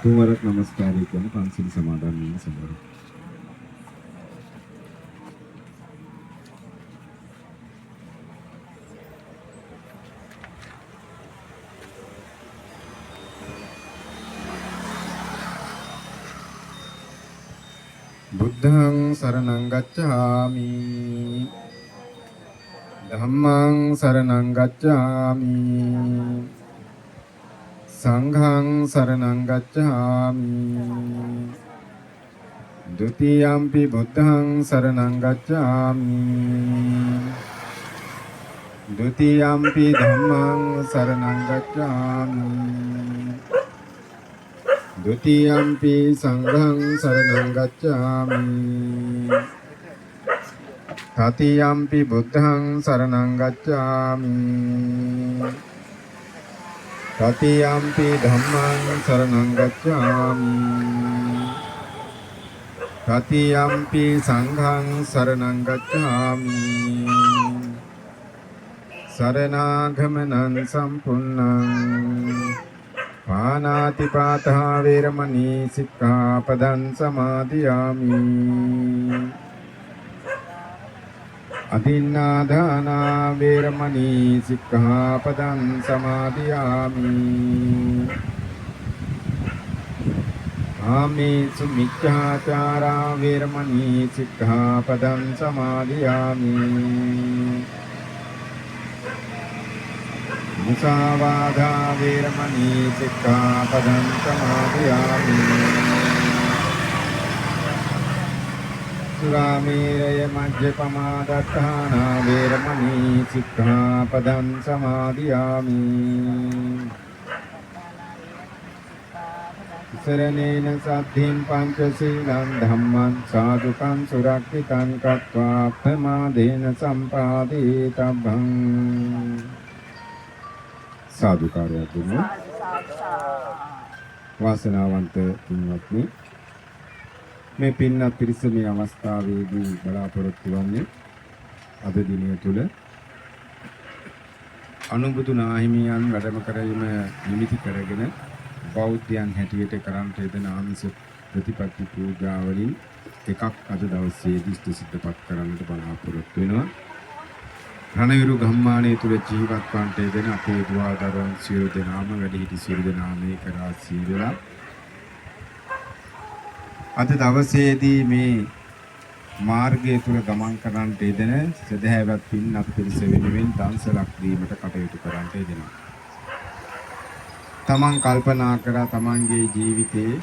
තුන්වරක් නමස්කාරය කියන පන්සිල් සමාදන් වීම සඳහා බුද්ධං සරණං ගච්ඡාමි ධම්මං සරණං ගච්ඡාමි සංඝං සරණං ගච්ඡාමි ဒုတိယံ පි බුද්ධං සරණං ගච්ඡාමි ဒုတိယံ පි ධම්මං සරණං ගච්ඡාමි ဒုတိယံ පි සංඝං සරණං ගච්ඡාමි တတိယံ පි බුද්ධං සරණං ගච්ඡාමි တတိယံ පි ධම්මං සරණං ගච්ඡාමි တတိယံ පි සංඝං සරණං ගච්ඡාමි สรณาဂมนัง සම්පුන්නං පානාතිපාතා වේරමණී සික්ඛාපදං සමාදියාමි අදින්නාදානා වේරමණී සික්ඛාපදං සමාදියාමි ආමේසු මිච්ඡාචාරා වේරමණී සික්ඛාපදං සමාදියාමි මුසාවාදා වේරමණී සික්ඛාපදං සමාදියාමි සුරාමේරය මජ්ජපමා දත්තානා වේරමණී සික්ඛාපදං සමාදියාමි සරණේන සද්ධින් පංචශීලං ධම්මං සාදුකං සුරක්ෂිතං කତ୍වා ප්‍රමාදේන සම්පාදිතබ්බං සාදුකාරයක් දුන්නු වාසනාවන්ත පින්වත්නි මේ පින්වත් පිරිස මේ අවස්ථාවේදී බලාපොරොත්තු වන්නේ අද දිනය තුල අනුබුදු නාහිමියන් වැඩම කරවීම නිමිති කරගෙන බෞද්ධයන් හැටියට කරන්ට යෙදෙන ආමිස ප්‍රතිපත්ති පූජාවලින් එකක් අද දවසේදී ඉෂ්ට සිද්ධපත් කරන්නට බලාපොරොත්තු වෙනවා. රණවිරු ගම්මානයේ තුල ජීවත් වන්ට යෙදෙන අපේ දුවදරුවන් සියලු දෙනාම වැඩිහිටි සියලු දෙනාම මේක රාශී වෙලා අද දවසේදී මේ මාර්ගය තුල ගමන් කරන්නට යෙදෙන සදහැවත් පින්වත් පිරිස වෙනුවෙන් දන්සලක් දීමට කටයුතු කරන්නට යෙදෙනවා. තමන් කල්පනා කරා තමන්ගේ ජීවිතේ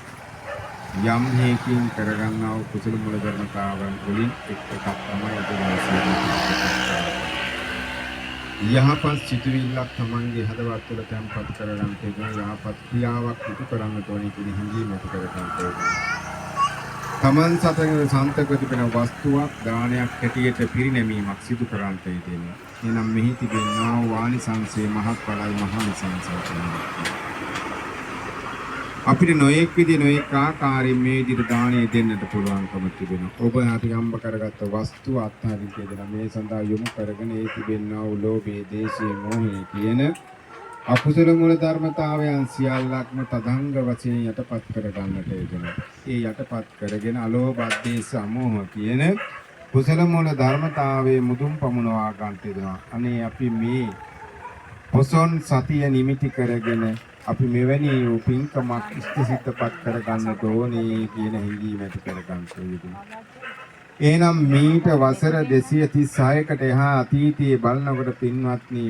යම් හේකින් කරගන්නා වූ කුසල මුල ධර්මතාවන් වලින් එකක් තමයි අද දවසේ යහපත් සිතුවිල්ලක් තමන්ගේ හදවත් තුළ තැන්පත් කරගන්න තියෙන යහපත් ක්‍රියාවක් ඉටු කරන්නට ඕනේ කියන හැඟීම ඇති කරගන්න ඕනේ. තමන් සතර සන්තක තිබෙන වස්තුවක් දානයක් හැටියට පිරිනැමීමක් සිදු කරන්න තියෙනවා. එනම් මෙහි තිබෙනා වානිසංසයේ මහත්ඵලයි මහානිසංසය. අපිට නොයෙක් විදිහ නොයෙක් ආකාරයෙන් මේ විදිහට දාණය දෙන්නට පුළුවන්කම තිබෙනවා. ඔබ හරි හම්බ කරගත්ත වස්තුව අත්හරින්න කියලා මේ සඳහා යොමු කරගෙන ඒ තිබෙනා වූ ලෝභයේ, දේශයේ, මෝහයේ කියන අකුසල මූල ධර්මතාවයන් සියල්ලක්ම තදංග වශයෙන් යටපත් කරගන්නට යෙදෙනවා. ඒ යටපත් කරගෙන අලෝභ, දේශ, අමෝහ කියන කුසල මූල ධර්මතාවයේ මුදුන් පමුණවා ගන්නට යෙදෙනවා. අනේ අපි මේ පොසොන් සතිය නිමිති කරගෙන අපි මෙවැනි පින්කමක් ඉෂ්ට සිද්ධපත් කරගන්නට ඕනේ කියන හැඟීම ඇති කරගන්න ඕනේ. එහෙනම් මීට වසර 236කට එහා අතීතයේ බලනකොට පින්වත්නි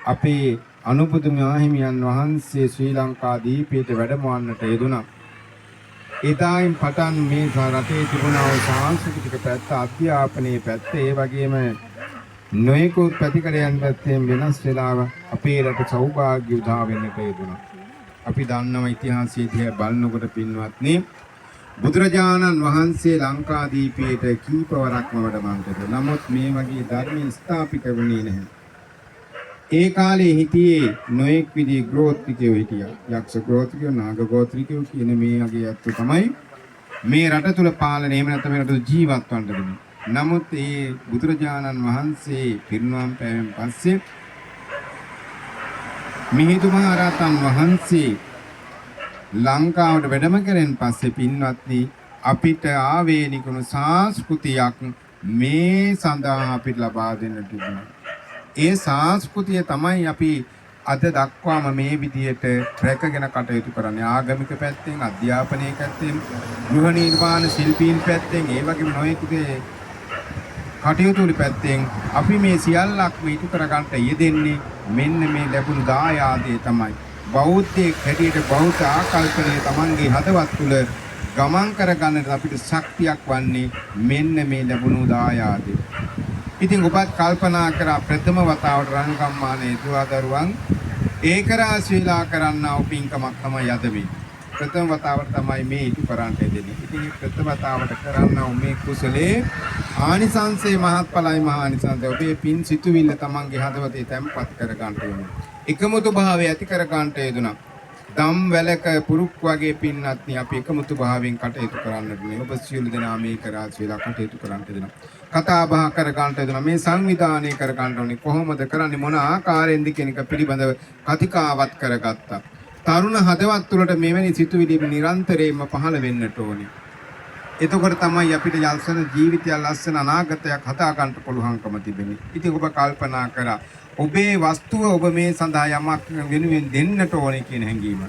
අපේ අනුබුදු මාහිමියන් වහන්සේ ශ්‍රී ලංකා දීපයට වැඩමවන්නට යෙදුණා. එදායින් පටන් මේ රටේ තිබුණා වූ සාංස්කෘතික පැත්ත, අධ්‍යාපනයේ පැත්ත, ඒ වගේම නොයෙකුත් පැතිකඩයන් පැත්තෙන් වෙනස් වෙලා අපේ රට සෞභාග්‍ය උදා වෙන්නට යෙදුණා. අපි දන්නවා ඉතිහාසයේ දිහා බලනකොට පින්වත්නි බුදුරජාණන් වහන්සේ ලංකාදීපයට කීපවරක්ම වැඩමවන්නට. නමුත් මේ වගේ ධර්මයේ ස්ථාපිත වෙන්නේ නැහැ. ඒ කාලේ හිටියේ නොයෙක් විදිහේ ගෝත්‍රිකයෝ හිටියා. යක්ෂ ගෝත්‍රිකයෝ, නාග ගෝත්‍රිකයෝ කියන මේ වගේ අත්තු තමයි මේ රට තුල පාලනය එහෙම නැත්නම් මේ රට ජීවත් වන්න දෙන්නේ. නමුත් ඒ බුදුරජාණන් වහන්සේ පිරිනුවම් පෑවෙන් පස්සේ මිහිඳු මහ රහතන් වහන්සේ ලංකාවට වැඩම කරෙන් පස්සේ පින්වත්නි අපිට ආවේනිකුණු සංස්කෘතියක් මේ සඳහා අපිට ලබා දෙන්නට තිබුණා. ඒ සංස්කෘතිය තමයි අපි අද දක්වාම මේ විදියට රැකගෙන කටයුතු කරන්නේ. ආගමික පැත්තෙන්, අධ්‍යාපනයේ පැත්තෙන්, ගෘහ නිර්මාණ ශිල්පීන් පැත්තෙන්, ඒ වගේම නොයෙකුත් කටයුතු වල පැත්තෙන් අපි මේ සියල්ලක්ම ඉටු කරගන්න යෙදෙන්නේ මෙන්න මේ ලැබුණු දායාදය තමයි. බෞද්ධයෙක් හැටියට බෞද්ධ ආකල්පනය Tamanගේ හදවත් තුළ ගමන් කරගන්නට අපිට ශක්තියක් වන්නේ මෙන්න මේ ලැබුණු දායාදය. ඉතින් ඔබත් කල්පනා කරා ප්‍රථම වතාවට රණගම්මානයේ දුවදරුවන් ඒක රාශීලා කරන්නා උපින්කමක් තමයි අද මේ. ප්‍රථම වතාවට තමයි මේ ඉටු කරන්නට දෙන්නේ. ඉතින් මේ ප්‍රථම වතාවට කරන්නා මේ කුසලයේ ආනිසංසයේ මහත්ඵලයි මහානිසංසය. ඔබේ පින් සිතුවිල්ල Tamanගේ හදවතේ තැම්පත් කර ගන්නට ඕනේ. එකමුතු භාවය ඇති කර ගන්නට යෙදුණා. දම් වැලක පුරුක් වගේ පින්නත්නි අපි එකමුතු භාවයෙන් කටයුතු කරන්නට ඕනේ. ඔබ සියලු දෙනා මේක රාශීලා කටයුතු කරන්නට දෙනවා. කතා බහ කර ගන්නට දෙනවා. මේ සංවිධානය කර ගන්නට ඕනේ. කොහොමද කරන්නේ, මොන ආකාරයෙන්ද කියන එක පිළිබඳව කතිකාවත් කරගත්තා. තරුණ හදවත් තුළට මෙවැනි සිතුවිලි නිරන්තරයෙන්ම පහළ වෙන්නට ඕනේ. එතකොට තමයි අපිට යල්සන ජීවිතය, ලස්සන අනාගතයක් හදා ගන්න පුළුවන්කම තිබෙන්නේ. ඉතින් ඔබ කල්පනා කරා ඔබේ වස්තුව ඔබ මේ සඳහා යමක් වෙනුවෙන් දෙන්නට ඕනේ කියන හැඟීම.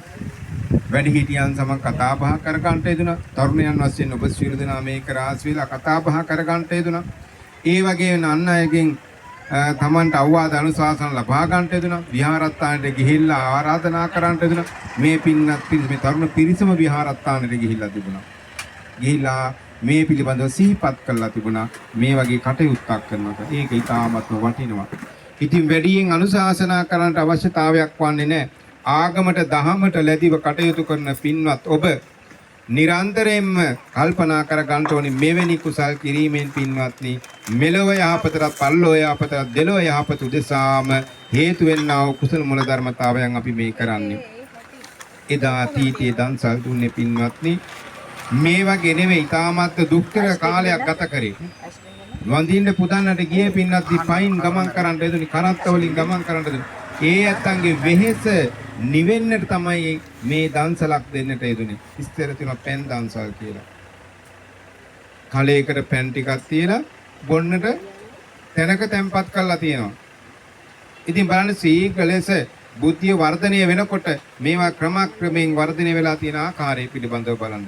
වැඩිහිටියන් සමග කතා බහ කර ගන්නට යෙදුණා. තරුණයන් වශයෙන් ඔබ සියලු දෙනා මේක රාශීලා කතා බහ කර ගන්නට යෙදුණා. ඒ වගේම අන් අයගෙන් තමන්ට අවවාද අනුශාසන ලබා ගන්නට යෙදුණා. විහාරස්ථානට ගිහිල්ලා ආරාධනා කරන්නට යෙදුණා. මේ පින්නත් මේ තරුණ පිරිසම විහාරස්ථානට ගිහිල්ලා තිබුණා. ගිහිල්ලා මේ පිළිබඳව සිහිපත් කළා තිබුණා. මේ වගේ කටයුත්තක් කරනකොට ඒක ඉතාමත්ම වටිනවා. ඉතින් වැඩියෙන් අනුශාසනා කරන්නට අවශ්‍යතාවයක් වන්නේ නැහැ. ආගමට දහමට ලැබිව කටයුතු කරන පින්වත් ඔබ නිරන්තරයෙන්ම කල්පනා කර ගන්න ඕනේ මෙවැනි කුසල් කිරීමෙන් පින්වත්නි මෙලොව යහපතට පරලොව යහපතට දෙලොව යහපත උදෙසාම හේතු වෙන්නා වූ කුසල මුල ධර්මතාවයන් අපි මේ කරන්නේ. එදා අතීතයේ දන්සල් දුන්නේ පින්වත්නි මේ වගේ නෙවෙයි, තාමත් දුක්ඛර කාලයක් ගත කරේ. වඳින්න පුදන්නට ගියේ පින්වත්නි පයින් ගමන් කරන්න යදුනි, කරත්ත වලින් ගමන් කරන්න යදුනි. ඒ ඇත්තන්ගේ වෙහෙස නිවෙන්නට තමයි මේ දන්සලක් දෙන්නට යෙදුනේ. ඉස්තර තියෙන පෙන් දන්සල් කියලා. කලයකට පෙන් ටිකක් තියලා බොන්නට තැනක තැම්පත් කරලා තියෙනවා. ඉතින් බලන්න සීඝ්‍ර ලෙස බුද්ධිය වර්ධනය වෙනකොට මේවා ක්‍රමක්‍රමයෙන් වර්ධනය වෙලා තියෙන ආකාරය පිළිබඳව බලන්න.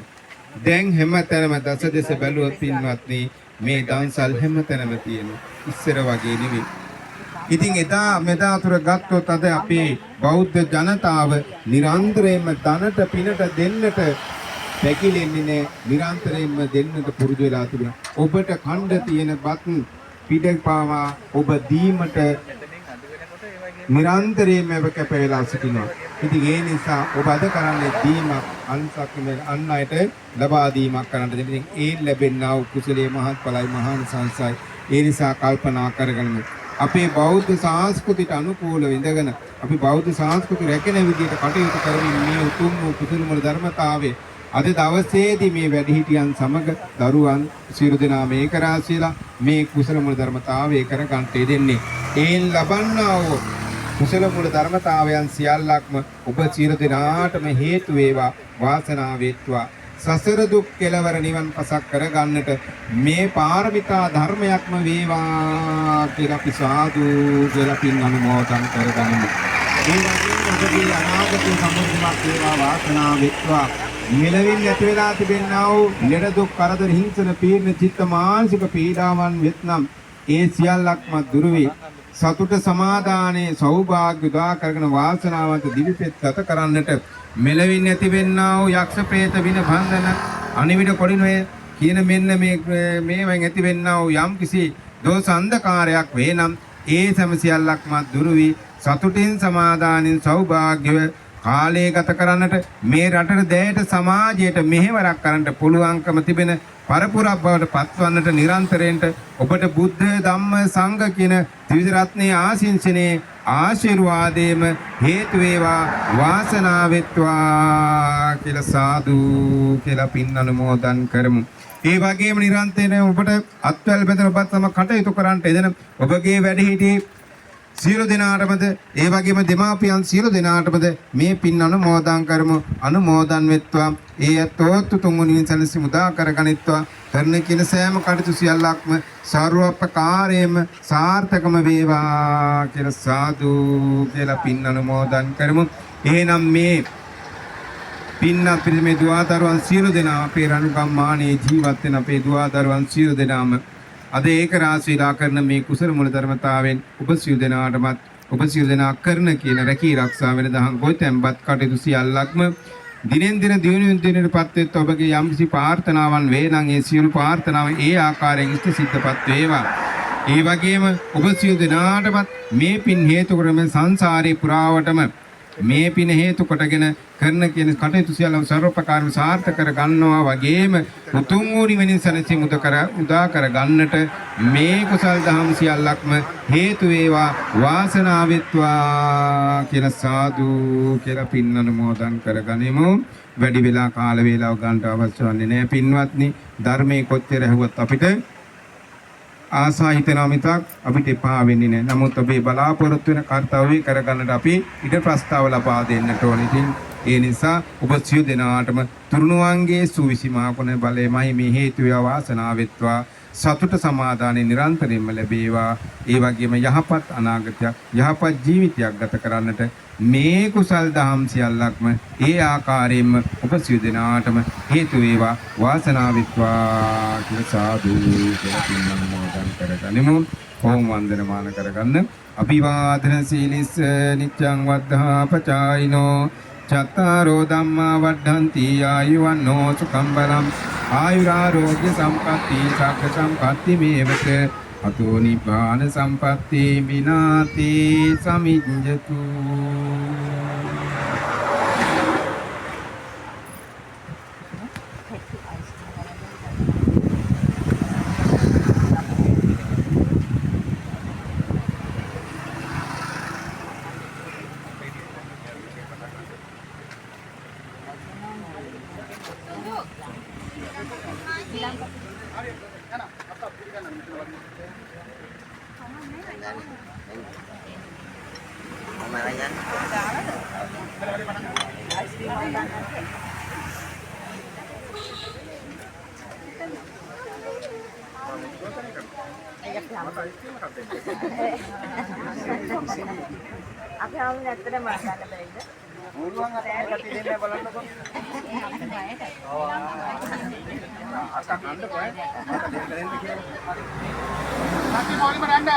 දැන් හැමතැනම දස බැලුවොත් පින්වත්නි මේ දන්සල් හැමතැනම තියෙනවා. ඉස්සර වගේ නෙවෙයි. ඉතින් එදා මෙදා තුර ගත්තොත් අද අපේ බෞද්ධ ජනතාව නිරන්තරයෙන්ම ධනට පිනට දෙන්නට පැකිලෙන්නේ නැහැ. නිරන්තරයෙන්ම දෙන්නට පුරුදු වෙලා තිබෙනවා. ඔබට ඛණ්ඩ තියෙන බත් පිටපාවා ඔබ දීමට නිරන්තරයෙන්ම කැප වෙලා සිටිනවා. ඉතින් ඒ නිසා ඔබ අද කරන්නේ දීමක්, අන් අයට ලබා දීමක් කරන්නට. ඉතින් ඒ ලැබෙනා වූ කුසලයේ මහත්ඵලයි මහානිසංසයි. ඒ නිසා කල්පනා කරගන්න අපේ බෞද්ධ සංස්කෘතියට අනුකූලව ඉඳගෙන අපි බෞද්ධ සංස්කෘතිය රැකෙන විදිහට කටයුතු කරමින් මේ උතුම් වූ කුසල මුල ධර්මතාවයේ අද දවසේදී මේ වැඩිහිටියන් සමග දරුවන් සියලු දෙනා මේක රාශීලා මේ කුසල මුල ධර්මතාවයේ කර ගන්නට දෙන්නේ. ඒන් ලබන්නා වූ කුසල මුල ධර්මතාවයන් සියල්ලක්ම ඔබ සියලු දෙනාටම හේතු වේවා, වාසනාව වේත්වා. සසර දුක් කෙලවර නිවන් පසක් කර ගන්නට මේ පාරමිතා ධර්මයක්ම වේවා කියලා අපි සාදු කියලා පින් අනුමෝදන් කරගනිමු. ඒ වගේම ඔබගේ අනාගතයේ සම්පූර්ණයක් වේවා, වාසනාව වේත්වා. මෙලවින් නැති වෙලා තිබෙනා වූ ලෙඩ දුක් කරදර හිංසන පීඩන චිත්ත මානසික පීඩාවන් වෙත්නම් ඒ සියල්ලක්ම දුරු වේ. සතුට සමාදානයේ සෞභාග්‍ය උදා කරගෙන වාසනාවන්ත දිවිපෙත් ගත කරන්නට මෙලවින් නැති වෙන්නා වූ යක්ෂ ප්‍රේත වින බන්ධන අනිවිඩ කොඩිනොය කියන මෙන්න මේවෙන් ඇති වෙන්නා වූ යම් කිසි දෝෂ අන්ධකාරයක් වේනම් ඒ සම සියල්ලක්ම දුරු වී සතුටින් සමාදානින් සෞභාග්‍යව කාලය ගත කරන්නට මේ රටට දැයට සමාජයට මෙහෙවරක් කරන්නට පුළුවන්කම තිබෙන පරපුරක් බවට පත්වන්නට නිරන්තරයෙන් ඔබට බුද්ධ ධම්ම සංඝ කියන ත්‍රිවිධ රත්නයේ ආශිංසනේ ආශිර්වාදයේම හේතු වේවා, වාසනාව වෙත්වා කියලා සාදු කියලා පින් අනුමෝදන් කරමු. ඒ වගේම නිරන්තරයෙන් ඔබට අත්වැල් බෙදන ඔබත් තම කටයුතු කරන්නට එදෙන ඔබගේ වැඩිහිටි සියලු දෙනාටමද ඒ වගේම දෙමාපියන් සියලු දෙනාටමද මේ පින් අනුමෝදන් කරමු. අනුමෝදන් වෙත්වා ඒ අතෝත් තුන්වෙනි සැලසි මුදා කරගනිත්වා. කරන කින සෑම කටයුතු සියල්ලක්ම සර්වපකාරයෙන්ම සාර්ථකම වේවා කියලා සාදු කියලා පින් අනුමෝදන් කරමු. එහෙනම් මේ පින්න පිළිමේ දුවදරුවන් සියලු දෙනා අපේ රණුගම්මානයේ ජීවත් වෙන අපේ දුවදරුවන් සියලු දෙනාම අද ඒක රාශීලා කරන මේ කුසල මුල ධර්මතාවෙන් ඔබ සියලු දෙනාටමත් ඔබ සියලු දෙනා කරන කියන රැකී ආරක්ෂා වෙන දහම් ගොතැන්පත් කටයුතු සියල්ලක්ම දිනෙන් දින දිනුවෙන් දිනටපත් වෙත් ඔබගේ යම්කිසි ප්‍රාර්ථනාවන් වේ නම් ඒ සියලු ප්‍රාර්ථනාව ඒ ආකාරයෙන් ඉෂ්ට සිද්ධපත් වේවා. ඒ වගේම ඔබ සියලු දෙනාටමත් මේ පින් හේතු කරගෙන සංසාරේ පුරාවටම මේ පින හේතු කොටගෙන කරන කියන කටයුතු සියල්ලම සර්වපකාරම සාර්ථක කර ගන්නවා වගේම උතුම් වූ නිවනින් සැනසීම උදා කර ගන්නට මේ කුසල් දහම් සියල්ලක්ම හේතු වේවා වාසනාව වෙත්වා කියලා සාදු කියලා පින් අනුමෝදන් කරගනිමු. වැඩි වෙලා කාල වේලාව ගන්නට අවශ්‍ය වන්නේ නැහැ පින්වත්නි. ධර්මයේ කොච්චර ඇහුවත් අපිට ආසා හිතනවා මිසක් අපිට එපා වෙන්නේ නැහැ. නමුත් ඔබේ බලාපොරොත්තු වෙන කාර්යය කරගන්නට අපි ඉඩ ප්‍රස්තාව ලබා දෙන්නට ඕනේ. ඉතින් ඒ නිසා ඔබ සියලු දෙනාටම තුරුණුවන්ගේ සුවිසිමා කුණ බලයමයි මේ හේතු වේ වාසනාව වෙත්වා. සතුට සමාදානෙ නිරන්තරයෙන්ම ලැබේවා. ඒ වගේම යහපත් අනාගතයක් යහපත් ජීවිතයක් ගත කරන්නට මේ කුසල් දහම් සියල්ලක්ම ඒ ආකාරයෙන්ම ඔබ සියලු දෙනාටම හේතු වේවා වාසනාව වෙත්වා කියලා සාදු කියලා පින් අනුමෝදන් කරගනිමු. ඕම් වන්දනමාන කරගන්න. අභිවාදන සීලිස්ස නිච්ඡං වද්ධා පචායිනෝ චත්තාරෝ ධම්මා වඩ්ඩಂತಿ ආයුවන්නෝ සුඛං බලං ආයුරාෝග්‍ය සම්පatti සග්ග සම්පatti මේවත අතෝ නිපාන සම්පatti විනාති සමිඤ්ඤතු. අපි ආවම ඇත්තටම ගන්න බැරිද? මුළුවන් අතේ කටි දෙන්න බලන්නකො. අක්කා කන්න බෑ. අපි මොනිම රණ්ඩ